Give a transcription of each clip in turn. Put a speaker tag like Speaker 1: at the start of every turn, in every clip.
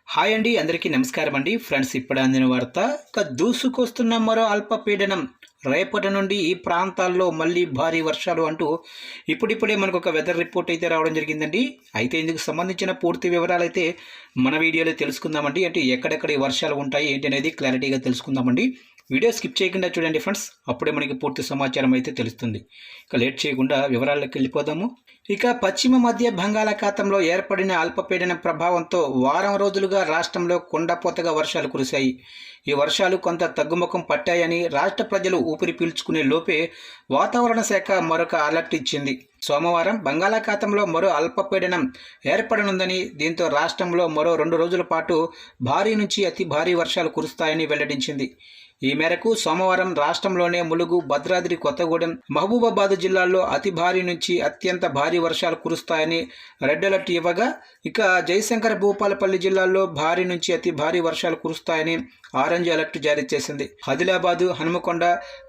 Speaker 1: Hi అండి, అందరికీ నమస్కారం అండి. ఫ్రెండ్స్, ఇప్పుడు అందిన వార్త. దూసుకొస్తున్న మరో అల్పపీడనం రేపటి నుండి ఈ ప్రాంతాల్లో మళ్ళీ భారీ వర్షాలు అంటూ ఇప్పుడిప్పుడే మనకు ఒక వెదర్ రిపోర్ట్ అయితే రావడం జరిగిందండి. అయితే ఇందుకు సంబంధించిన పూర్తి వివరాలు అయితే మన వీడియోలో తెలుసుకుందామండి. అంటే ఎక్కడెక్కడ ఈ వర్షాలు ఉంటాయి ఏంటి అనేది క్లారిటీగా తెలుసుకుందామండి. వీడియో స్కిప్ చేయకుండా చూడండి ఫ్రెండ్స్, అప్పుడే మనకి పూర్తి సమాచారం అయితే తెలుస్తుంది. ఇక లేట్ చేయకుండా వివరాల్లోకి వెళ్ళిపోదాము. ఇక పశ్చిమ మధ్య బంగాళాఖాతంలో ఏర్పడిన అల్పపీడనం ప్రభావంతో వారం రోజులుగా రాష్ట్రంలో కుండపోతగా వర్షాలు కురిశాయి. ఈ వర్షాలు కొంత తగ్గుముఖం పట్టాయని రాష్ట్ర ప్రజలు ఊపిరి పీల్చుకునే లోపే వాతావరణ శాఖ మరొక అలర్ట్ ఇచ్చింది. సోమవారం బంగాళాఖాతంలో మరో అల్పపీడనం ఏర్పడనుందని, దీంతో రాష్ట్రంలో మరో 2 రోజుల పాటు భారీ నుంచి అతి భారీ వర్షాలు కురుస్తాయని వెల్లడించింది. ఈ మేరకు సోమవారం రాష్ట్రంలోనే ములుగు, భద్రాద్రి కొత్తగూడెం, మహబూబాబాద్ జిల్లాల్లో అతి భారీ నుంచి అత్యంత భారీ వర్షాలు కురుస్తాయని రెడ్ అలర్ట్ ఇవ్వగా, ఇక జయశంకర్, భూపాలపల్లి జిల్లాల్లో భారీ నుంచి అతి భారీ వర్షాలు కురుస్తాయని ఆరెంజ్ అలర్ట్ జారీ చేసింది. ఆదిలాబాదు, హనుమకొండ,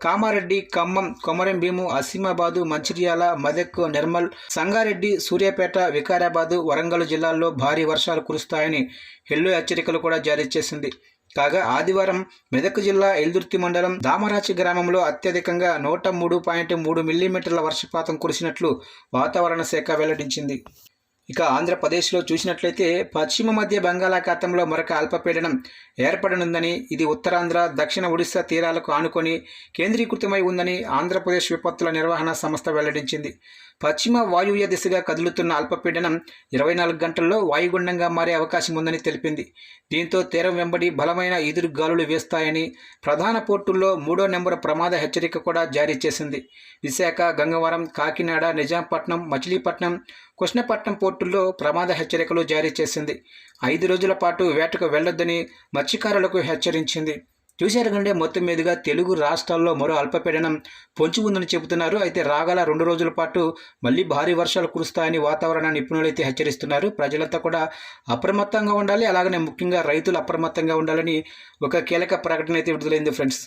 Speaker 1: కామారెడ్డి, ఖమ్మం, కొమరంభీము, ఆసిమాబాదు, మంచిర్యాల, మెదక్, నిర్మల్, సంగారెడ్డి, సూర్యాపేట, వికారాబాదు, వరంగల్ జిల్లాల్లో భారీ వర్షాలు కురుస్తాయని ఎల్లో హెచ్చరికలు కూడా జారీ చేసింది. కాగా ఆదివారం మెదక్ జిల్లా ఎల్దుర్తి మండలం దామరాచి గ్రామంలో అత్యధికంగా 103.3 మిల్లీమీటర్ల వర్షపాతం కురిసినట్లు వాతావరణ శాఖ వెల్లడించింది. ఇక ఆంధ్రప్రదేశ్లో చూసినట్లయితే పశ్చిమ మధ్య బంగాళాఖాతంలో మరొక అల్పపీడనం ఏర్పడనుందని, ఇది ఉత్తరాంధ్ర, దక్షిణ ఒడిశా తీరాలకు ఆనుకొని కేంద్రీకృతమై ఉందని ఆంధ్రప్రదేశ్ విపత్తుల నిర్వహణ సంస్థ వెల్లడించింది. పశ్చిమ వాయువ్య దిశగా కదులుతున్న అల్పపీడనం 24 గంటల్లో వాయుగుండంగా మారే అవకాశం ఉందని తెలిపింది. దీంతో తీరం వెంబడి బలమైన ఈదురు గాలులు వీస్తాయని ప్రధాన పోర్టుల్లో 3వ నెంబరు ప్రమాద హెచ్చరిక కూడా జారీ చేసింది. విశాఖ, గంగవరం, కాకినాడ, నిజాంపట్నం, మచిలీపట్నం, కృష్ణపట్నం పోర్టుల్లో ప్రమాద హెచ్చరికలు జారీ చేసింది. 5 రోజుల పాటు వేటకు వెళ్లొద్దని మత్స్యకారులకు హెచ్చరించింది. చూశారు కంటే మొత్తం మీదుగా తెలుగు రాష్ట్రాల్లో మరో అల్పపీడనం పొంచి ఉందని చెబుతున్నారు. అయితే రాగల 2 రోజుల పాటు మళ్ళీ భారీ వర్షాలు కురుస్తాయని వాతావరణ నిపుణులు అయితే హెచ్చరిస్తున్నారు. ప్రజలంతా కూడా అప్రమత్తంగా ఉండాలి. అలాగనే ముఖ్యంగా రైతులు అప్రమత్తంగా ఉండాలని ఒక కీలక ప్రకటన అయితే విడుదలైంది ఫ్రెండ్స్.